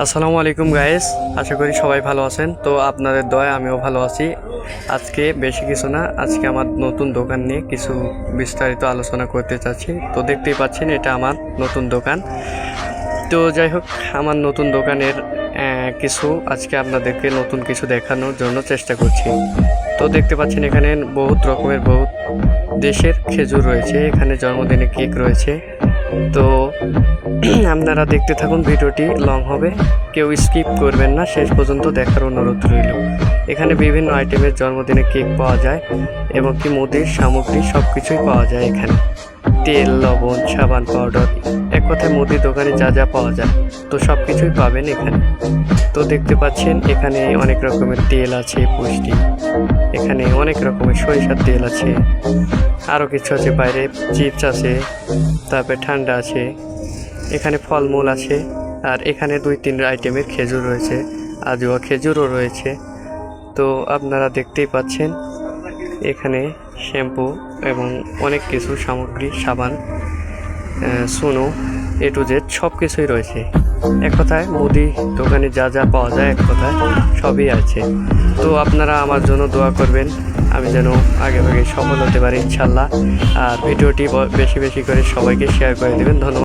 আসসালামু আলাইকুম গাইস, আশা করি সবাই ভালো আছেন। তো আপনাদের দয়ায় আমিও ভালো আছি। আজকে বেশি কিছু না, আজকে আমার নতুন দোকান নিয়ে কিছু বিস্তারিত আলোচনা করতে চাচ্ছি। তো দেখতেই পাচ্ছেন এটা আমার নতুন দোকান। তো যাই হোক, আমার নতুন দোকানের কিছু আজকে আপনাদেরকে নতুন কিছু দেখানোর জন্য চেষ্টা করছি। তো দেখতে পাচ্ছেন এখানে বহুত রকমের বহুত দেশের খেজুর রয়েছে, এখানে জন্মদিনে কেক রয়েছে। তো আপনারা দেখতে থাকুন, ভিডিওটি লং হবে, কেউ স্কিপ করবেন না, শেষ পর্যন্ত দেখার অনুরোধ রইল। এখানে বিভিন্ন আইটেমের জন্মদিনে কেক পাওয়া যায় এবং কি মুদির সামগ্রী সব কিছুই পাওয়া যায় এখানে। তেল, লবণ, সাবান, পাউডার, এক কথায় মুদির দোকানে যা যা পাওয়া যায় তো সব কিছুই পাবেন এখানে। তো দেখতে পাচ্ছেন এখানে অনেক রকমের তেল আছে, পুষ্টি, এখানে অনেক রকমের সরিষার তেল আছে, আরও কিছু আছে, বাইরে চিপস আছে, তারপরে ঠান্ডা আছে, এখানে ফলমূল আছে, আর এখানে 2-3 আইটেমের খেজুর রয়েছে, আজওয়া খেজুরও রয়েছে। তো আপনারা দেখতেই পাচ্ছেন এখানে শ্যাম্পু এবং অনেক কিছু সামগ্রী, সাবান, সুনো, এ টু জেড সব কিছুই রয়েছে। এক কথায় মুদি দোকানে যা যা পাওয়া যায় এক কথায় সবই আছে। তো আপনারা আমার জন্য দোয়া করবেন, আমি যেন আগে সফল হতে পারি ইনশাল্লাহ। আর ভিডিওটি বেশি বেশি করে সবাইকে শেয়ার করে দেবেন। ধন্যবাদ।